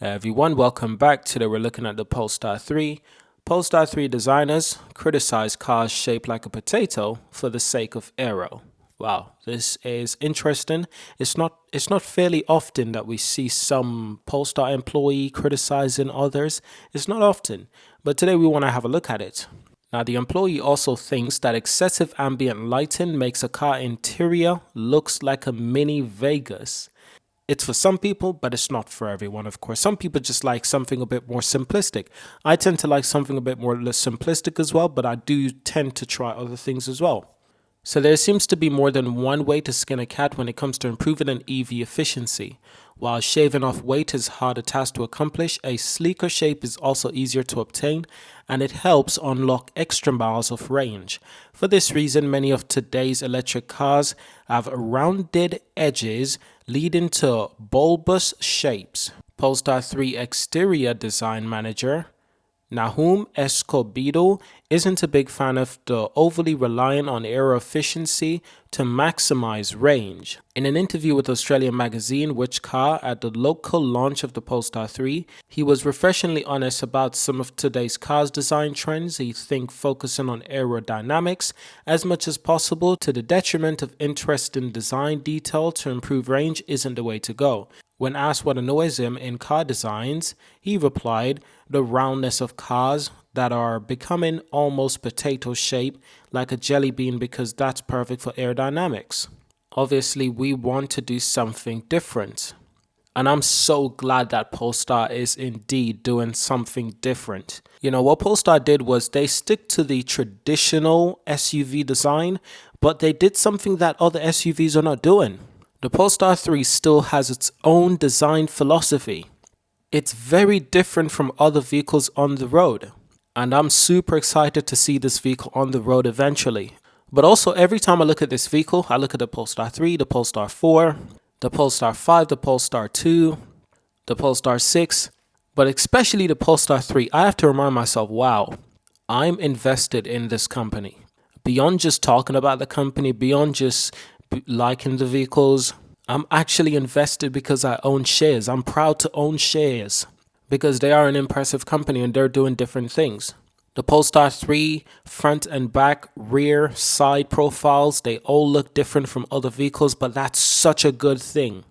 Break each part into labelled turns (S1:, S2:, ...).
S1: Everyone, welcome back. Today we're looking at the Polestar 3. Polestar 3 designers criticize cars shaped like a potato for the sake of Aero. Wow, this is interesting. It's not fairly often that we see some Polestar employee criticizing others. It's not often, but today we want to have a look at it. Now, the employee also thinks that excessive ambient lighting makes a car interior looks like a mini Vegas. It's for some people, but it's not for everyone, of course. Some people just like something a bit more simplistic. I tend to like something a bit more simplistic as well, but I do tend to try other things as well. So there seems to be more than one way to skin a cat when it comes to improving an EV efficiency. While shaving off weight is a harder task to accomplish, a sleeker shape is also easier to obtain, and it helps unlock extra miles of range. For this reason, many of today's electric cars have rounded edges leading to bulbous shapes. Polestar 3 exterior design manager Nahum Escobedo isn't a big fan of the overly reliant on aero efficiency to maximize range. In an interview with Australian magazine Which Car at the local launch of the Polestar 3, he was refreshingly honest about some of today's cars design trends. He thinks focusing on aerodynamics as much as possible to the detriment of interesting design detail to improve range isn't the way to go. When asked what annoys him in car designs, he replied, the roundness of cars that are becoming almost potato shaped like a jelly bean because that's perfect for aerodynamics. Obviously, we want to do something different. And I'm so glad that Polestar is indeed doing something different. You know, what Polestar did was they stick to the traditional SUV design, but they did something that other SUVs are not doing. The Polestar 3 still has its own design philosophy. It's very different from other vehicles on the road. And I'm super excited to see this vehicle on the road eventually. But also every time I look at this vehicle, I look at the Polestar 3, the Polestar 4, the Polestar 5, the Polestar 2, the Polestar 6, but especially the Polestar 3, I have to remind myself, wow, I'm invested in this company. Beyond just talking about the company, beyond just liking the vehicles, I'm actually invested because I own shares. I'm proud to own shares because they are an impressive company and they're doing different things. The Polestar 3 front and back, rear, side profiles, they all look different from other vehicles, but that's such a good thing.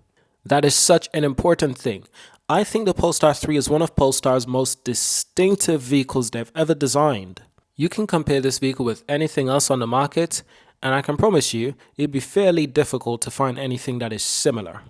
S1: That is such an important thing. I think the Polestar 3 is one of Polestar's most distinctive vehicles they've ever designed. You can compare this vehicle with anything else on the market, and I can promise you, it'd be fairly difficult to find anything that is similar.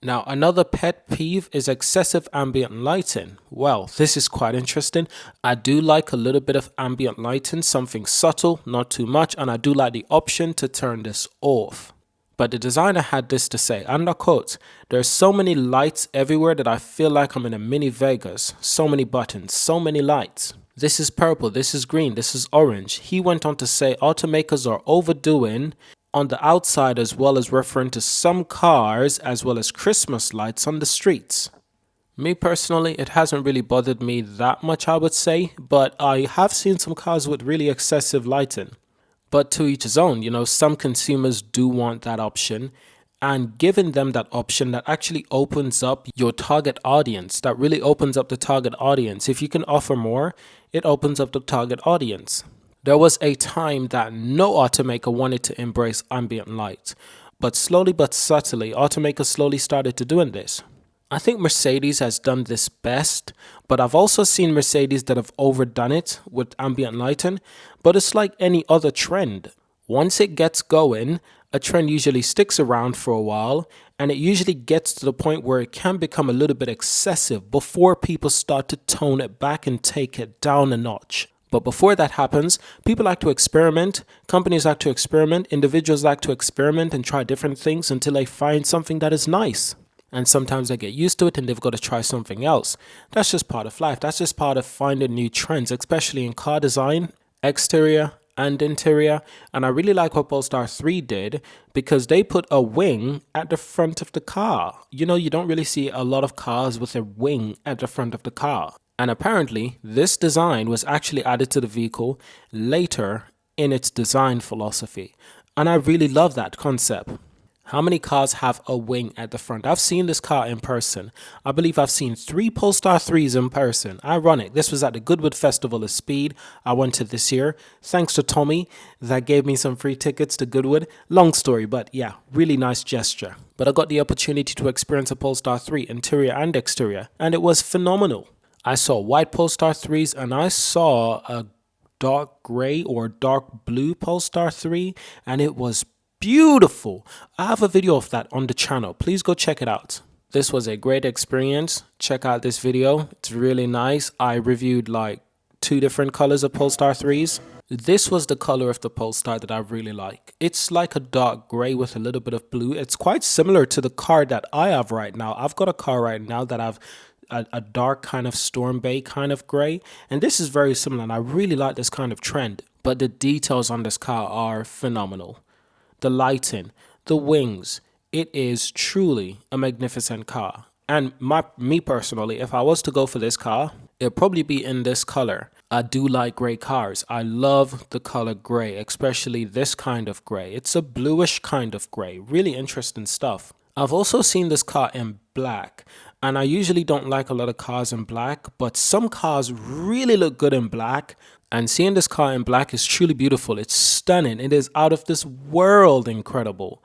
S1: Now, another pet peeve is excessive ambient lighting. Well, this is quite interesting. I do like a little bit of ambient lighting, something subtle, not too much, and I do like the option to turn this off. But the designer had this to say, and I quote, "There's so many lights everywhere that I feel like I'm in a mini Vegas. So many buttons, so many lights. This is purple, this is green, this is orange." He went on to say automakers are overdoing on the outside as well as referring to some cars as well as Christmas lights on the streets. Me personally, it hasn't really bothered me that much, I would say, but I have seen some cars with really excessive lighting. But to each his own, you know, some consumers do want that option, and giving them that option that actually opens up your target audience, that really opens up the target audience. If you can offer more, it opens up the target audience. There was a time that no automaker wanted to embrace ambient light, but slowly but subtly, automakers slowly started to doing this. I think Mercedes has done this best, but I've also seen Mercedes that have overdone it with ambient lighting, but it's like any other trend. Once it gets going, a trend usually sticks around for a while, and it usually gets to the point where it can become a little bit excessive before people start to tone it back and take it down a notch. But before that happens, people like to experiment, companies like to experiment, individuals like to experiment and try different things until they find something that is nice. And sometimes they get used to it and they've got to try something else. That's just part of life. That's just part of finding new trends, especially in car design, exterior, and interior. And I really like what Polestar 3 did because they put a wing at the front of the car. You know, you don't really see a lot of cars with a wing at the front of the car. And apparently, this design was actually added to the vehicle later in its design philosophy. And I really love that concept. How many cars have a wing at the front? I've seen this car in person. I believe I've seen 3 Polestar 3s in person. Ironic. This was at the Goodwood Festival of Speed. I went to this year. Thanks to Tommy that gave me some free tickets to Goodwood. Long story, but yeah, really nice gesture. But I got the opportunity to experience a Polestar 3 interior and exterior, and it was phenomenal. I saw white Polestar 3s and I saw a dark gray or dark blue Polestar 3, and it was beautiful. I have a video of that on the channel. Please go check it out. This was a great experience. Check out this video. It's really nice. I reviewed like 2 different colors of Polestar 3s. This was the color of the Polestar that I really like. It's like a dark gray with a little bit of blue. It's quite similar to the car that I have right now. I've got a car right now that I've a dark kind of storm bay kind of gray, and this is very similar, and I really like this kind of trend. But the details on this car are phenomenal. The lighting, the wings, it is truly a magnificent car. And me personally, if I was to go for this car, it'd probably be in this color. I do like gray cars. I love the color gray, especially this kind of gray. It's a bluish kind of gray. Really interesting stuff. I've also seen this car in black, and I usually don't like a lot of cars in black, but some cars really look good in black. And seeing this car in black is truly beautiful. It's stunning. It is out of this world incredible.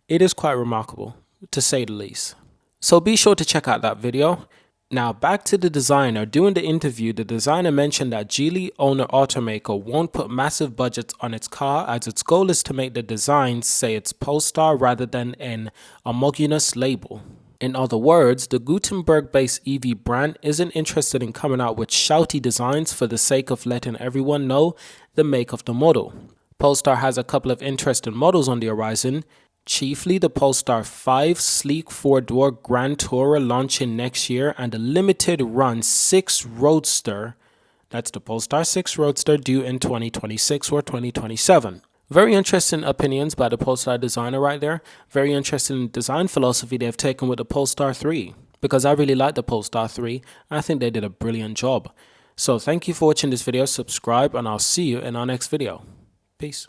S1: It is quite remarkable, to say the least. So be sure to check out that video. Now back to the designer. During the interview, the designer mentioned that Geely owner automaker won't put massive budgets on its car, as its goal is to make the design say it's Polestar rather than an homogeneous label. In other words, the Gutenberg-based EV brand isn't interested in coming out with shouty designs for the sake of letting everyone know the make of the model. Polestar has a couple of interesting models on the horizon, chiefly the Polestar 5 sleek 4-door Grand Tourer launching next year, and the limited run 6 Roadster, that's the Polestar 6 Roadster, due in 2026 or 2027. Very interesting opinions by the Polestar designer right there. Very interesting design philosophy they've taken with the Polestar 3. Because I really like the Polestar 3. I think they did a brilliant job. So thank you for watching this video. Subscribe and I'll see you in our next video. Peace.